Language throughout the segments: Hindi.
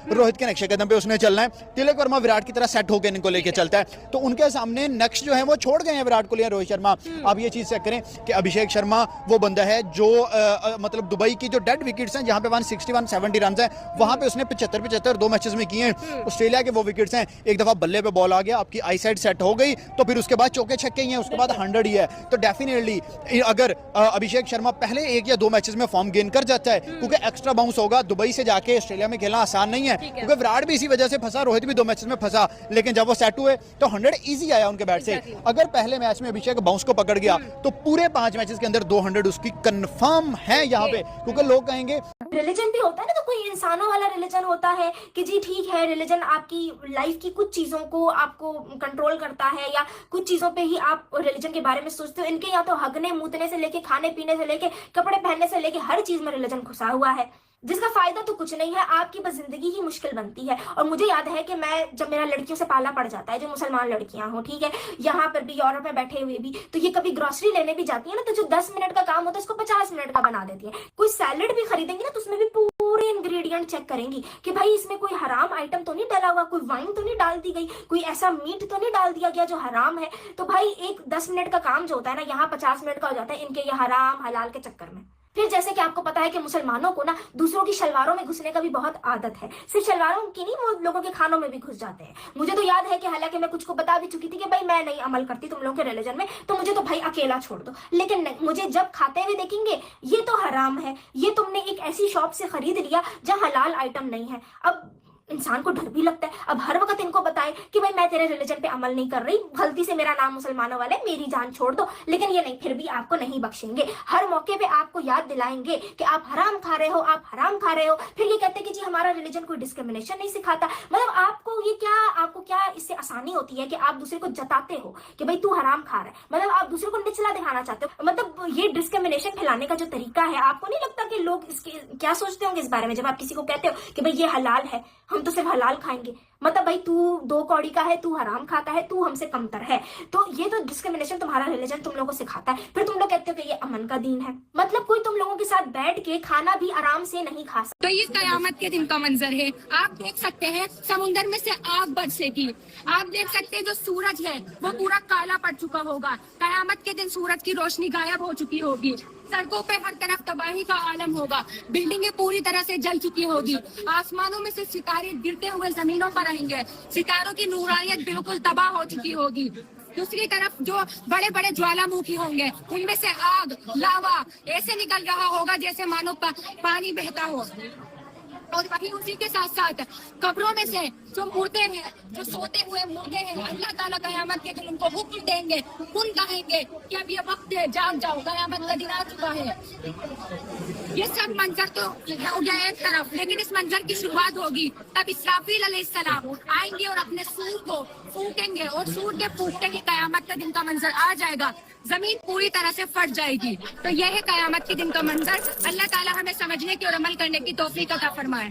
रोहित के नक्शे कदम पे उसने चलना है। तिलक वर्मा विराट की तरह सेट होकर इनको लेके चलता है, तो उनके सामने नेक्स्ट जो है वो छोड़ गए हैं विराट कोहली या रोहित शर्मा। आप ये चीज चेक करें कि अभिषेक शर्मा वो बंदा है जो मतलब दुबई की जो डेड विकेट्स हैं जहां पे 160 170 रन है, वहां पे उसने 75 दो मैचेस में किए हैं। ऑस्ट्रेलिया के वो विकेट्स हैं, एक दफा बल्ले पे बॉल आ गया, आपकी आई साइड सेट हो गई, तो फिर उसके बाद चौके छक्के ही हैं, उसके बाद 100 ही है। तो डेफिनेटली अगर अभिषेक शर्मा पहले एक या दो मैचेस में फॉर्म गेन कर जाता है, क्योंकि एक्स्ट्रा बाउंस होगा, दुबई से जाके ऑस्ट्रेलिया में खेलना आसान नहीं है, क्योंकि विराट भी इसी वजह से फंसा, रोहित भी दो मैचेस में फंसा, लेकिन जब वो सेट हुए तो 100 इजी आया उनके बैट से। अगर पहले मैच में अभिषेक बाउंस को पकड़ गया तो पूरे 5 मैचेस के अंदर 200 उसकी कंफर्म है यहाँ पे, क्योंकि लोग कहेंगे रिलीजन भी होता है ना, तो कोई इंसानों वाला रिलीजन होता है कि जी ठीक है, रिलीजन आपकी लाइफ की कुछ चीजों को आपको कंट्रोल करता है, या कुछ चीजों पे ही आप रिलीजन के बारे में सोचते हो। इनके यहाँ तो हगने मूतने से लेके, खाने पीने से लेके, कपड़े पहनने से लेके हर चीज में रिलीजन घुसा हुआ है, जिसका फायदा तो कुछ नहीं है, आपकी बस जिंदगी ही मुश्किल बनती है। और मुझे याद है कि मैं जब मेरा लड़कियों से पाला पड़ जाता है, जो मुसलमान लड़कियां हो, ठीक है, यहाँ पर भी यूरोप में बैठे हुए भी, तो ये कभी ग्रोसरी लेने भी जाती है ना, तो जो 10 मिनट का काम होता है उसको 50 मिनट का बना देती है। कोई सैलेड भी खरीदेंगी ना, तो उसमें भी पूरे इंग्रेडिएंट चेक करेंगी कि भाई इसमें कोई हराम आइटम तो नहीं डाला हुआ, कोई वाइन तो नहीं डाल दी गई, कोई ऐसा मीट तो नहीं डाल दिया गया जो हराम है। तो भाई एक 10 मिनट का काम जो होता है ना, यहाँ 50 मिनट का हो जाता है इनके ये हराम हलाल के चक्कर में। फिर जैसे कि आपको पता है कि मुसलमानों को ना दूसरों की शलवारों में घुसने का भी बहुत आदत है, सिर्फ शलवारों की नहीं, वो लोगों के खानों में भी घुस जाते हैं। मुझे तो याद है कि हालांकि मैं कुछ को बता भी चुकी थी कि भाई मैं नहीं अमल करती तुम लोगों के रिलीजन में, तो मुझे तो भाई अकेला छोड़ दो, लेकिन नहीं, मुझे जब खाते हुए देखेंगे ये तो हराम है, ये तुमने एक ऐसी शॉप से खरीद लिया जहां हलाल आइटम नहीं है। अब इंसान को डर भी लगता है, अब हर वक्त इनको बताए कि भाई मैं तेरे रिलीजन पे अमल नहीं कर रही, गलती से मेरा नाम मुसलमानों वाले, मेरी जान छोड़ दो, लेकिन ये नहीं, फिर भी आपको नहीं बख्शेंगे, हर मौके पे आपको याद दिलाएंगे कि आप हराम खा रहे हो, आप हराम खा रहे हो। फिर ये कहते हैं कि जी हमारा रिलीजन कोई डिस्क्रिमिनेशन नहीं सिखाता। मतलब आपको क्या इससे आसानी होती है कि आप दूसरे को जताते हो कि भाई तू हराम खा रहा है, मतलब आप दूसरे को निचला दिखाना चाहते हो। मतलब ये डिस्क्रिमिनेशन फैलाने का जो तरीका है, आपको नहीं लगता कि लोग इसके क्या सोचते होंगे इस बारे में, जब आप किसी को कहते हो कि भाई ये हलाल है, हम तो सिर्फ हलाल खाएंगे, मतलब भाई तू 2 कौड़ी का है, तू हराम खाता है, तू हमसे कमतर है। तो ये तो डिस्क्रिमिनेशन तुम्हारा रिलीजन तुम लोगों को सिखाता है। फिर तुम लोग कहते हो कि ये अमन का दीन है, मतलब कोई तुम लोगों के साथ बैठ के खाना भी आराम से नहीं खा सकता। तो ये कयामत के दिन का मंजर है। आप देख सकते हैं समुंदर में से आग बरसेगी। आप देख सकते हैं जो सूरज है वो पूरा काला पड़ चुका होगा। कयामत के दिन सूरज की रोशनी गायब हो चुकी होगी। सड़कों पे हर तरफ तबाही का आलम होगा। बिल्डिंगें पूरी तरह से जल चुकी होगी। आसमानों में से सितारे गिरते हुए जमीनों पर आएंगे। सितारों की नूरानियत बिल्कुल तबाह हो चुकी होगी। दूसरी तरफ जो बड़े बड़े ज्वालामुखी होंगे, उनमें से आग लावा ऐसे निकल रहा होगा जैसे मानो पानी बहता हो। और वहीं उसी के साथ साथ कब्रों में से जो मुर्दे हैं, जो सोते हुए मुर्दे हैं, अल्लाह ताला कयामत के दिन उनको हुक्म देंगे, उन कहेंगे कि अब ये वक्त है, जाग जाओ, कयामत का दिन आ चुका है। ये सब मंजर तो हो गया एक तरफ, लेकिन इस मंजर की शुरुआत होगी तब इसराफील अलैहिस्सलाम आएंगे और अपने सूर को फूकेंगे, और सूर के फूकते ही कयामत का दिन का मंजर आ जाएगा। जमीन पूरी तरह से फट जाएगी। तो यह है कयामत के दिन का मंजर। अल्लाह ताला हमें समझने की और अमल करने की तौफीक अता फरमाए।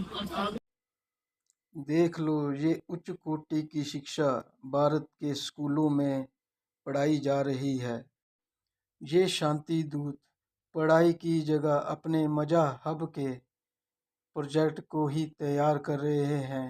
देख लो, ये उच्च कोटि की शिक्षा भारत के स्कूलों में पढ़ाई जा रही है। ये शांति दूत पढ़ाई की जगह अपने मज़हब के प्रोजेक्ट को ही तैयार कर रहे हैं।